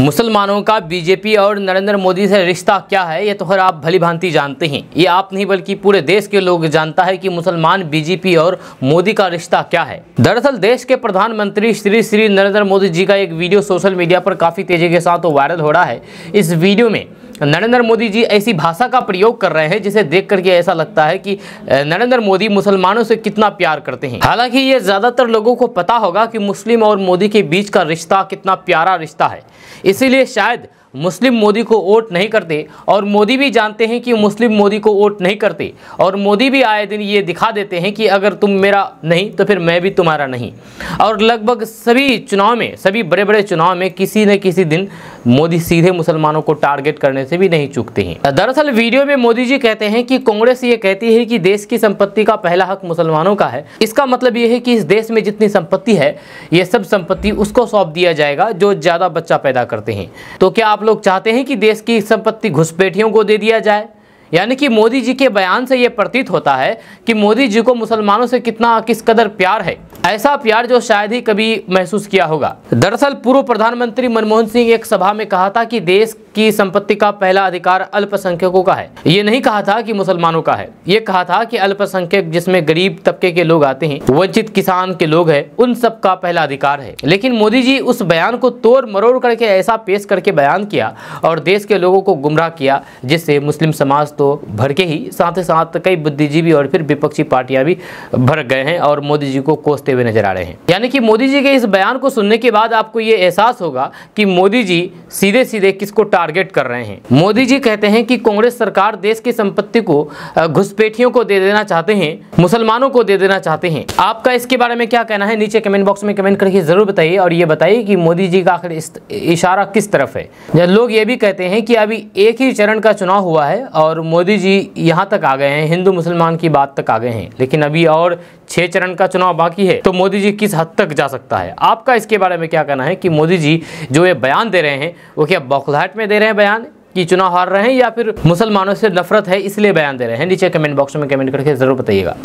मुसलमानों का बीजेपी और नरेंद्र मोदी से रिश्ता क्या है, ये तो खैर आप भली भांति जानते हैं। ये आप नहीं बल्कि पूरे देश के लोग जानता है कि मुसलमान, बीजेपी और मोदी का रिश्ता क्या है। दरअसल देश के प्रधानमंत्री श्री नरेंद्र मोदी जी का एक वीडियो सोशल मीडिया पर काफी तेजी के साथ वायरल हो रहा है। इस वीडियो में नरेंद्र मोदी जी ऐसी भाषा का प्रयोग कर रहे हैं जिसे देख करके ऐसा लगता है कि नरेंद्र मोदी मुसलमानों से कितना प्यार करते हैं। हालांकि ये ज्यादातर लोगों को पता होगा कि मुस्लिम और मोदी के बीच का रिश्ता कितना प्यारा रिश्ता है, इसीलिए शायद मुस्लिम मोदी को वोट नहीं करते और मोदी भी जानते हैं कि मुस्लिम मोदी को वोट नहीं करते और मोदी भी आए दिन ये दिखा देते हैं कि अगर तुम मेरा नहीं तो फिर मैं भी तुम्हारा नहीं। और लगभग सभी चुनाव में, सभी बड़े बड़े चुनाव में किसी न किसी दिन मोदी सीधे मुसलमानों को टारगेट करने से भी नहीं चूकते हैं। दरअसल वीडियो में मोदी जी कहते हैं कि कांग्रेस ये कहती है कि देश की संपत्ति का पहला हक मुसलमानों का है। इसका मतलब ये है कि इस देश में जितनी संपत्ति है ये सब संपत्ति उसको सौंप दिया जाएगा जो ज्यादा बच्चा पैदा करते हैं। तो क्या आप लोग चाहते हैं कि देश की संपत्ति घुसपैठियों को दे दिया जाए? यानी कि मोदी जी के बयान से यह प्रतीत होता है कि मोदी जी को मुसलमानों से किस कदर प्यार है, ऐसा प्यार जो शायद ही कभी महसूस किया होगा। दरअसल पूर्व प्रधानमंत्री मनमोहन सिंह एक सभा में कहा था कि देश की संपत्ति का पहला अधिकार अल्पसंख्यकों का है। ये नहीं कहा था कि मुसलमानों का है, ये कहा था कि अल्पसंख्यक जिसमें गरीब तबके के लोग आते हैं, वंचित किसान के लोग हैं, उन सब का पहला अधिकार है। लेकिन मोदी जी उस बयान को तोड़ मरोड़ करके ऐसा पेश करके बयान किया और देश के लोगों को गुमराह किया, जिससे मुस्लिम समाज तो भड़के ही साथ कई बुद्धिजीवी और फिर विपक्षी पार्टियां भी भड़क गए हैं और मोदी जी को कोसते हुए नजर आ रहे हैं। यानी कि मोदी जी के इस बयान को सुनने के बाद आपको ये एहसास होगा कि मोदी जी सीधे सीधे किसको टारगेट कर रहे हैं। मोदी जी कहते हैं कि कांग्रेस सरकार देश की संपत्ति को घुसपैठियों को दे देना चाहते हैं, मुसलमानों को दे देना चाहते हैं। आपका इसके बारे में क्या कहना है, नीचे कमेंट बॉक्स में कमेंट करके जरूर बताइए और ये बताइए कि मोदी जी का आखिर इशारा किस तरफ है। लोग ये भी कहते हैं कि अभी एक ही चरण का चुनाव हुआ है और मोदी जी यहाँ तक आ गए हैं, हिंदू मुसलमान की बात तक आ गए हैं, लेकिन अभी और 6 चरण का चुनाव बाकी है, तो मोदी जी किस हद तक जा सकता है। आपका इसके बारे में क्या कहना है कि मोदी जी जो ये बयान दे रहे हैं वो क्या बौखलाहट में दे रहे हैं बयान कि चुनाव हार रहे हैं, या फिर मुसलमानों से नफरत है इसलिए बयान दे रहे हैं? नीचे कमेंट बॉक्स में कमेंट करके जरूर बताइएगा।